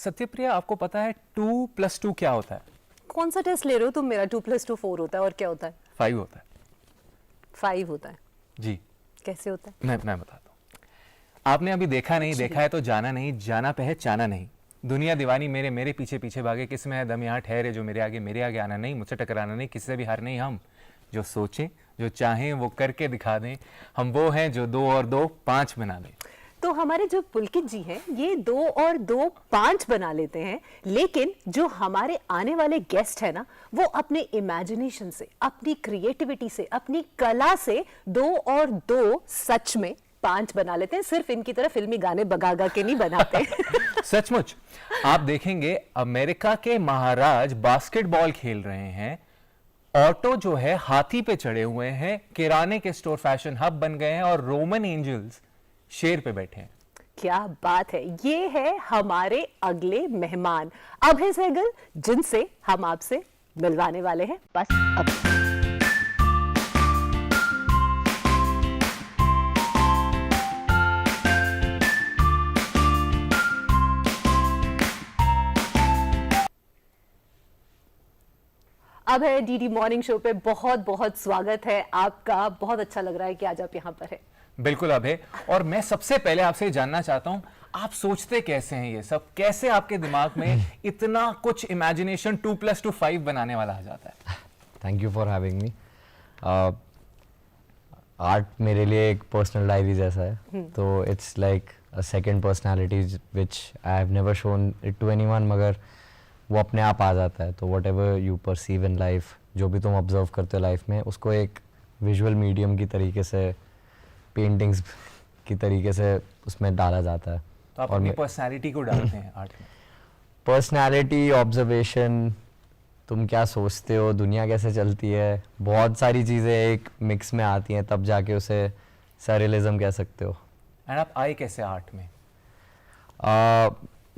सत्यप्रिया, आपको पता है 2+2 क्या होता है? कौन सा टेस्ट ले रहे हो तुम? मेरा 2+2 4 होता है। और क्या होता है? 5 होता है। 5 होता है जी, कैसे होता है? मैं बताता हूँ। आपने अभी देखा नहीं, देखा है तो जाना नहीं, जाना पहचाना नहीं। दुनिया दीवानी मेरे मेरे पीछे पीछे भागे, किस में है दम यहाँ ठहरे, जो मेरे आगे आना नहीं, मुझसे टकराना नहीं, किससे भी हार नहीं। हम जो सोचें, जो चाहें वो करके दिखा दें। हम वो हैं जो 2 और 2 5 बना दें। तो हमारे जो पुलकित जी हैं ये 2 और 2 5 बना लेते हैं, लेकिन जो हमारे आने वाले गेस्ट है ना, वो अपने इमेजिनेशन से, अपनी क्रिएटिविटी से, अपनी कला से 2 और 2 सच में 5 बना लेते हैं। सिर्फ इनकी तरह फिल्मी गाने बगा गा के नहीं बनाते। सचमुच आप देखेंगे अमेरिका के महाराज बास्केटबॉल खेल रहे हैं, ऑटो जो है हाथी पे चढ़े हुए हैं, किराने के स्टोर फैशन हब बन गए हैं, और रोमन एंजल्स शेर पे बैठे हैं। क्या बात है। ये है हमारे अगले मेहमान अभय सहगल, जिनसे हम आपसे मिलवाने वाले हैं बस अब। अब है डीडी मॉर्निंग शो पे बहुत बहुत स्वागत है आपका। बहुत अच्छा लग रहा है कि आज आप यहाँ पर हैं। बिल्कुल अभय, और मैं सबसे पहले आपसे जानना चाहता हूं, आप सोचते कैसे हैं ये सब? कैसे आपके दिमाग में इतना कुछ इमेजिनेशन 2+2 5 बनाने वाला आ जाता है? Thank you for having me. Art मेरे लिए एक पर्सनल डायरी जैसा है, तो it's like a second personality which I have never shown it to anyone, मगर वो अपने आप आ जाता है। तो whatever you perceive in life, जो भी तुम ऑब्जर्व करते हो लाइफ में, उसको एक विजुअल मीडियम की तरीके से, पेंटिंग्स की तरीके से उसमें डाला जाता है। तो आप अपनी पर्सनालिटी को डालते हैं आर्ट में? पर्सनालिटी, ऑब्जर्वेशन, तुम क्या सोचते हो, दुनिया कैसे चलती है, बहुत सारी चीज़ें एक मिक्स में आती हैं, तब जाके उसे सरियलिज्म कह सकते हो। एंड आप आए कैसे आर्ट में?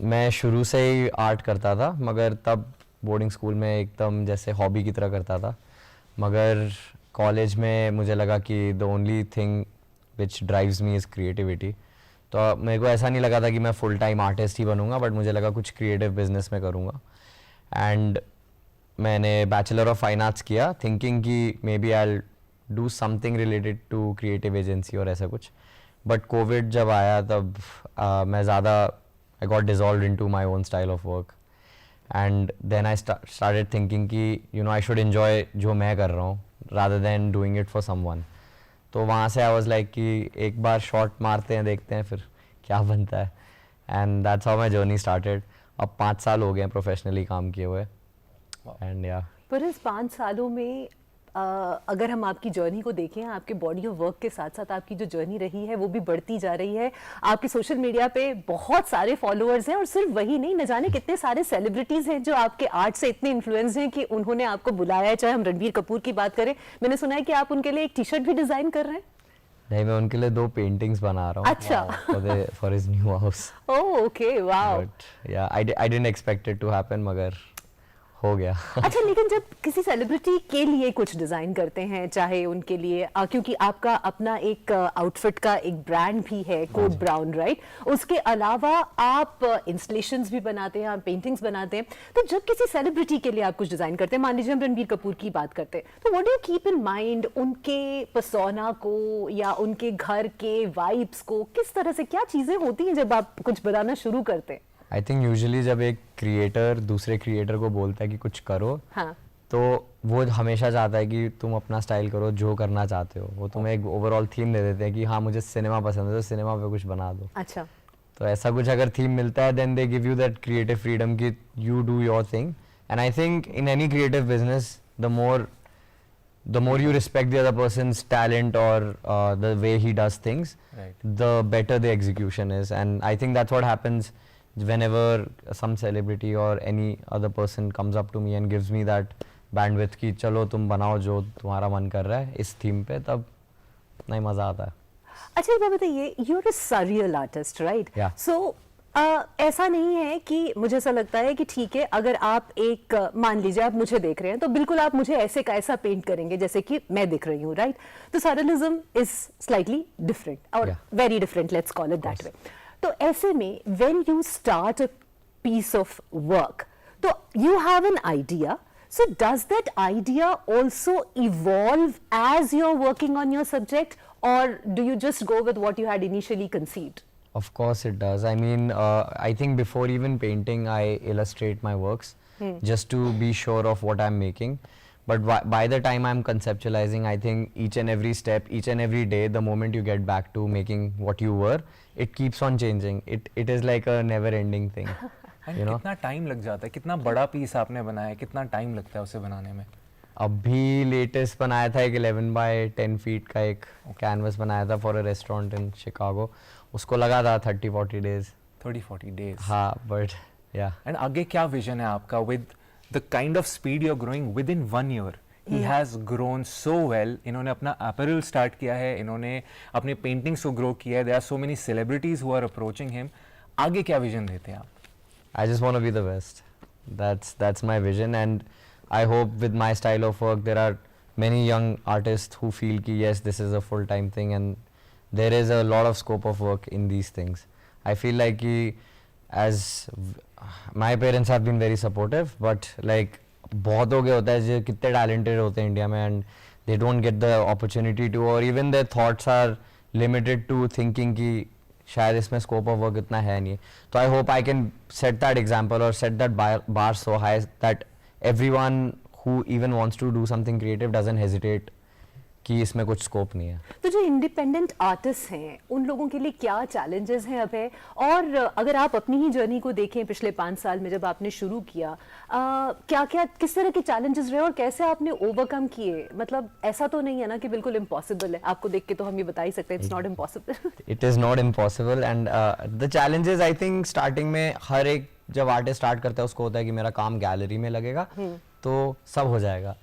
मैं शुरू से ही आर्ट करता था, मगर तब बोर्डिंग स्कूल में एकदम जैसे हॉबी की तरह करता था। मगर कॉलेज में मुझे लगा कि the only thing which drives me is creativity. तो मेरे को ऐसा नहीं लगा था कि मैं फुल टाइम आर्टिस्ट ही बनूंगा, बट मुझे लगा कुछ क्रिएटिव बिजनेस में करूंगा। एंड मैंने बैचलर ऑफ फाइन आर्ट्स किया, थिंकिंग कि maybe I do something related to creative agency और ऐसा कुछ। बट कोविड जब आया तब मैं ज़्यादा I got dissolved into my own style of work, and then I started thinking कि you know I should enjoy जो मैं कर रहा हूँ rather than doing it for someone। तो वहाँ से I was like कि एक बार शॉट मारते हैं, देखते हैं फिर क्या बनता है, and that's how my journey started। अब 5 साल हो गए हैं प्रोफेशनली काम किए हुए, and yeah। पर इस 5 सालों में अगर हम आपकी जर्नी को देखें, आपके बॉडी ऑफ वर्क के साथ साथ आपकी जो जर्नी रही है वो भी बढ़ती जा रही है। आपके सोशल मीडिया पे बहुत सारे फॉलोअर्स हैं, और सिर्फ वही नहीं, न जाने कितने सारे सेलिब्रिटीज हैं जो आपके आर्ट से इतने इन्फ्लुएंस हैं कि उन्होंने आपको बुलाया है। चाहे हम रणबीर कपूर की बात करें, मैंने सुना है कि आप उनके लिए एक टी शर्ट भी डिजाइन कर रहे हैं। नहीं, मैं उनके लिए 2 पेंटिंग्स बना रहा हूँ। अच्छा। for his new house। Oh okay, wow. But yeah, I didn't expect it to happen, मगर हो गया। अच्छा, लेकिन जब किसी सेलिब्रिटी के लिए कुछ डिजाइन करते हैं, चाहे उनके लिए क्योंकि आपका अपना एक आउटफिट का एक ब्रांड भी है, कोड ब्राउन, राइट? उसके अलावा आप इंस्टॉलेशंस भी बनाते हैं, आप पेंटिंग्स बनाते हैं। तो जब किसी सेलिब्रिटी के लिए आप कुछ डिजाइन करते हैं, मान लीजिए हम रणबीर कपूर की बात करते हैं, तो what do you keep in mind उनके पर्सोना को या उनके घर के वाइब्स को? किस तरह से क्या चीजें होती हैं जब आप कुछ बनाना शुरू करते हैं? आई थिंक यूजुअली जब एक क्रिएटर दूसरे क्रिएटर को बोलता है कि कुछ करो, हाँ, तो वो हमेशा चाहता है कि तुम अपना स्टाइल करो, जो करना चाहते हो। वो तुम्हें एक ओवरऑल थीम दे देते हैं कि हाँ मुझे सिनेमा पसंद है, तो सिनेमा पे कुछ बना दो। अच्छा। तो ऐसा कुछ अगर थीम मिलता है, then they give you that creative freedom कि you do your thing. And I think in any creative business, the more you respect the other person's talent or the way he does things, Right. the better the execution is. And I think that's what happens whenever some celebrity or any other person comes up to me and gives me that bandwidth कि चलो तुम बनाओ जो तुम्हारा मन कर रहा है इस थीम पे, तब नहीं मजा आता है। अच्छा, एक बात बताइए, you are a surreal artist, right? Yeah. So ऐसा नहीं है कि मुझे ऐसा लगता है कि ठीक है, अगर आप एक मान लीजिए आप मुझे देख रहे हैं तो बिल्कुल आप मुझे ऐसे का ऐसा पेंट करेंगे जैसे कि मैं दिख रही हूँ, राइट? तो सर्रियलिज्म इज स्लाइटली डिफरेंट और very different, let's call it that way. तो ऐसे में when you start piece of work. So you have an idea. So does that idea also evolve as you're working on your subject, or do you just go with what you had initially conceived? Of course it does. I mean, I think before even painting, I illustrate my works just to be sure of what I'm making. But by the time I'm conceptualizing, I think each and every step, each and every day, the moment you get back to making what you were, it keeps on changing. It is like a never-ending thing. And You know? कितना time लग जाता है, कितना बड़ा piece आपने बनाया है, कितना टाइम लगता है उसे बनाने में? अभी लेटेस्ट बनाया था एक 11 बाय 10 फीट का एक कैनवस बनाया था for a restaurant in Chicago. उसको लगा था 30-40 डेज. 30-40 डेज. हाँ, बट या. एंड आगे क्या विजन है आपका with the kind of speed you are growing with in 1 year? He has grown so well. इन्होंने अपना अपैरल स्टार्ट किया है, इन्होंने अपने पेंटिंग्स को ग्रो किया है. There are so many celebrities who are approaching him. आगे क्या विजन देते हैं आप? I just want to be the best. That's my vision, and I hope with my style of work there are many young artists who feel ki yes, this is a full-time thing, and there is a lot of scope of work in these things. I feel like ki my parents have been very supportive, but like बहुत हो गया होता है जो कितने talented होते हैं India में, and they don't get the opportunity to, or even their thoughts are limited to thinking कि शायद इसमें स्कोप ऑफ वर्क इतना है नहीं. तो I hope I can set that example और set that bar so high that everyone who even wants to do something creative doesn't hesitate कि इसमें कुछ स्कोप नहीं है. तो जो इंडिपेंडेंट आर्टिस्ट हैं उन लोगों के लिए क्या चैलेंजेस हैं अभय? और अगर आप अपनी ही जर्नी को देखें पिछले 5 साल में जब आपने शुरू किया, क्या क्या किस तरह के चैलेंजेस रहे और कैसे आपने ओवरकम किए? मतलब ऐसा तो नहीं है ना कि बिल्कुल इम्पॉसिबल है. आपको देख के तो हम ये बता ही सकते हैं it's not impossible. It is not impossible, and the challenges I think starting में हर एक जब आर्टिस्ट स्टार्ट करता है उसको होता है कि मेरा काम गैलरी में लगेगा तो सब हो जाएगा.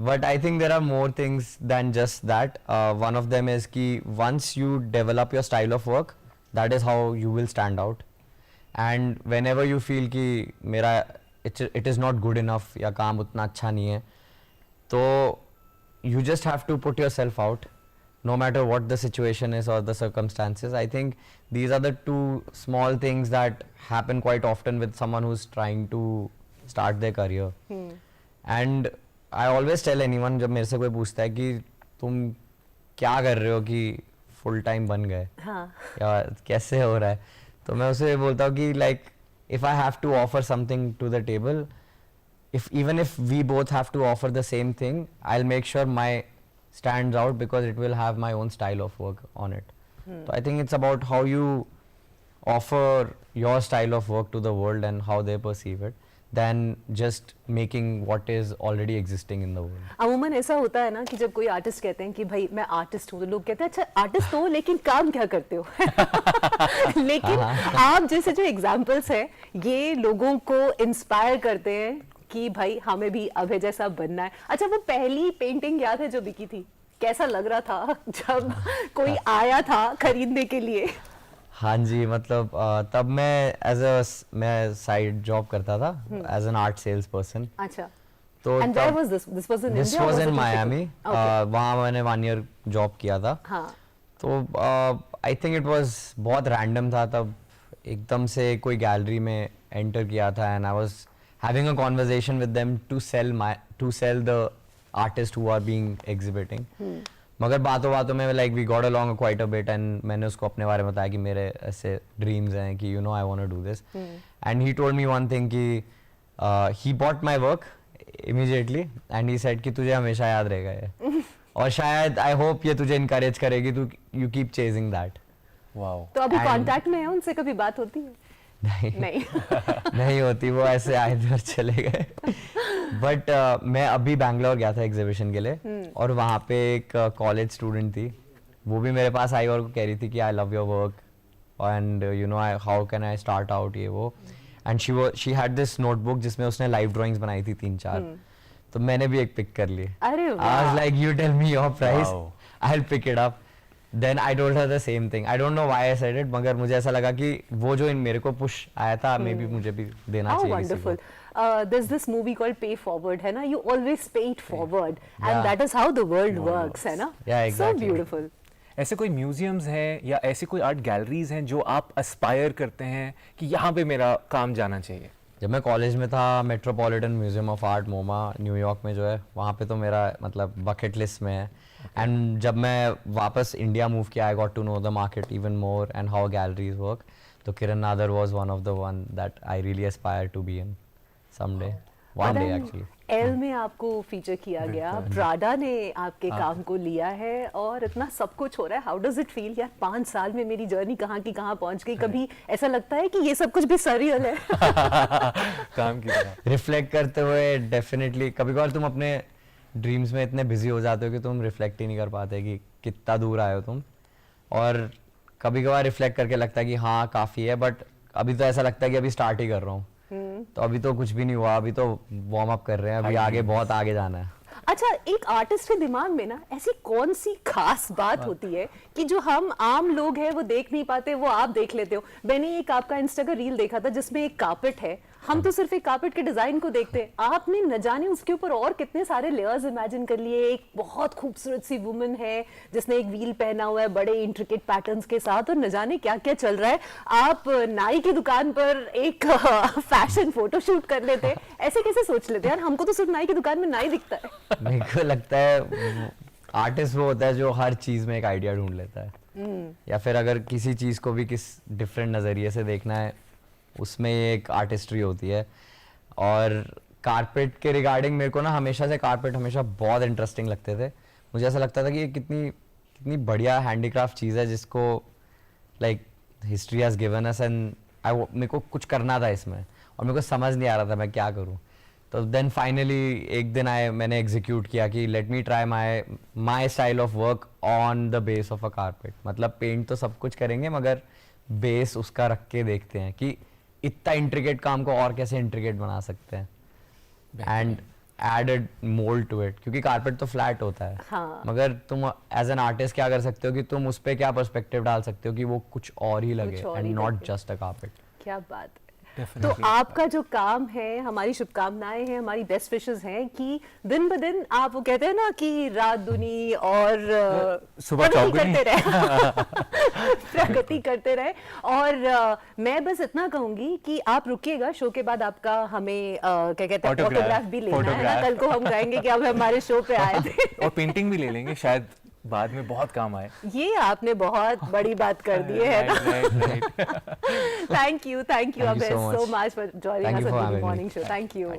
But I think there are more things than just that. One of them is ki once you develop your style of work, that is how you will stand out. And whenever you feel ki mera it is not good enough या काम उतना अच्छा नहीं है, तो you just have to put yourself out, no matter what the situation is or the circumstances. I think these are the two small things that happen quite often with someone who's trying to start their career. And I always tell anyone जब मेरे से कोई पूछता है कि तुम क्या कर रहे हो कि फुल टाइम बन गए, या कैसे हो रहा है, तो मैं उसे बोलता हूँ कि like if I have to offer something to the table, even if we both have to offer the same thing, I'll make sure my stands out because it will have my own style of work on it. So I think it's about how you offer your style of work to the world and how they perceive it, than just making what is already existing in the world. अमूमन ऐसा होता है ना कि जब कोई artist कहते हैं कि भाई मैं आर्टिस्ट हूँ, तो लोग कहते हैं अच्छा आर्टिस्ट हो लेकिन काम क्या करते हो? लेकिन आप जैसे जो एग्जांपल्स हैं ये लोगों को इंस्पायर करते हैं कि भाई हमें भी अभय जैसा बनना है. अच्छा, वो पहली पेंटिंग याद है जो बिकी थी? कैसा लग रहा था जब कोई आया था खरीदने के लिए? हाँ जी, मतलब तब मैं साइड जॉब करता था as an art sales person. अच्छा. तो And where was this? This was in this India or was was in it in Miami. Chicago? वहाँ मैंने 1 ईयर जॉब किया था. हाँ. तो आई थिंक इट वाज बहुत रैंडम था. तब एकदम से कोई गैलरी में एंटर किया था and I was having a conversation with them to sell the artist who are being exhibiting. मगर बातों बातों में like we got along quite a bit and मैंने उसको अपने बारे में बताया कि मेरे ऐसे ड्रीम्स हैं कि you know I want to do this. And he told me one thing कि he bought my work immediately and he said कि तुझे हमेशा याद रहेगा ये. और शायद आई होप ये तुझे इनकरेज करेगी, तू you keep chasing that. Wow. तो अभी कांटेक्ट में है उनसे? कभी बात होती है? नहीं. नहीं होती, वो ऐसे आए इधर चले गए. बट मैं अभी बैंगलोर गया था एग्जीबिशन के लिए और वहाँ पे एक कॉलेज स्टूडेंट थी, वो भी मेरे पास आई और कह रही थी कि I love your work and you know how can I start out ये वो. And she had this notebook जिसमें उसने लाइव ड्राइंग्स बनाई थी 3-4. तो मैंने भी एक पिक कर ली. अरे वाह. I was like you tell me your price, Wow. I will pick it up. Then I told her the same thing. I don't know why I said it, मगर मुझे ऐसा लगा कि वो जो इन मेरे को पुश आया था, मे बी मुझे भी देना How चाहिए किसी को. wonderful. There's this movie called Pay Forward, है ना? You always pay it forward, and Yeah. that is how the world works, है ना? Yeah, exactly. So beautiful. ऐसे कोई म्यूजियम्स हैं या ऐसी कोई आर्ट गैलरीज हैं जो आप एस्पायर करते हैं कि यहाँ पे मेरा काम जाना चाहिए? जब मैं कॉलेज में था, Metropolitan Museum of Art MoMA New York में जो है, वहाँ पे तो मेरा मतलब बकेट लिस्ट में है। एंड जब मैं वापस इंडिया मूव किया, I got to know the market even more and how galleries work. तो Kiran Nadar was one of the one that I really aspire to be in someday, one day actually. Elle में आपको feature किया गया, Prada ने आपके काम को लिया है और इतना सब कुछ हो रहा है। हाउ डज इट फील यार, 5 साल में मेरी जर्नी कहाँ की कहाँ पहुंच गई? कभी ऐसा लगता है कि ये सब कुछ भी सरियल है? काम की तरह रिफ्लेक्ट करते हुए डेफिनेटली कभी कभार तुम अपने ड्रीम्स में इतने बिजी हो जाते हो कि तुम रिफ्लेक्ट ही नहीं कर पाते कि कितना दूर आए हो तुम। और कभी कभार रिफ्लेक्ट करके लगता है कि हाँ काफ़ी है, बट अभी तो ऐसा लगता है कि अभी स्टार्ट ही कर रहा हूँ। तो अभी तो कुछ भी नहीं हुआ, अभी तो वार्म अप कर रहे हैं, अभी आगे बहुत आगे जाना है। अच्छा, एक आर्टिस्ट के दिमाग में ना ऐसी कौन सी खास बात होती है कि जो हम आम लोग हैं वो देख नहीं पाते, वो आप देख लेते हो? मैंने एक आपका इंस्टा का रील देखा था जिसमें एक कार्पेट है, हम तो सिर्फ एक कार्पेट के डिजाइन को देखते हैं, आपने न जाने उसके ऊपर और कितने सारे लेयर्स इमेजिन कर लिए। एक बहुत खूबसूरत सी वुमन है जिसने एक व्हील पहना हुआ है बड़े इंट्रिकेट पैटर्न्स के साथ, और न जाने क्या क्या चल रहा है। आप नाई की दुकान पर एक फैशन फोटो शूट कर लेते हैं, ऐसे कैसे सोच लेते हैं यार? हमको तो सिर्फ नाई की दुकान में नाई दिखता है। मेरे को लगता है आर्टिस्ट वो होता है जो हर चीज में एक आइडिया ढूंढ लेता है, या फिर अगर किसी चीज को भी किस डिफरेंट नजरिए से देखना है, उसमें एक आर्टिस्ट्री होती है। और कारपेट के रिगार्डिंग मेरे को ना हमेशा से कारपेट हमेशा बहुत इंटरेस्टिंग लगते थे। मुझे ऐसा लगता था कि ये कितनी कितनी बढ़िया हैंडीक्राफ्ट चीज़ है जिसको like history has given us, and मेरे को कुछ करना था इसमें और मेरे को समझ नहीं आ रहा था मैं क्या करूँ। तो देन फाइनली एक दिन मैंने एग्जीक्यूट किया कि let me try my style of work on the base of a carpet. मतलब पेंट तो सब कुछ करेंगे मगर बेस उसका रख के देखते हैं कि इतना इंट्रिकेट काम को और कैसे इंट्रिकेट बना सकते हैं, and added mould to it, क्योंकि कारपेट तो फ्लैट होता है। हाँ। मगर तुम एज एन आर्टिस्ट क्या कर सकते हो कि तुम उस पर क्या पर्सपेक्टिव डाल सकते हो कि वो कुछ और ही लगे and not just a carpet. क्या बात है। तो आपका जो काम है, हमारी शुभकामनाएं हैं, हमारी बेस्ट विशेस हैं कि दिन ब दिन आप, वो कहते हैं ना कि रात दुनी और सुबह प्रगति चौगुनी करते रहे प्रगति करते रहे। और मैं बस इतना कहूंगी कि आप रुकिएगा, शो के बाद आपका हमें क्या कहते हैं फोटोग्राफ भी लेना है ना। कल को हम कहेंगे कि अब हमारे शो पे आए थे और पेंटिंग भी ले लेंगे, शायद बाद में बहुत काम आए। ये आपने बहुत बड़ी बात कर दी है ना। Thank you Thank you so so much. much for joining Thank us you at for the having me. morning show. Thank you.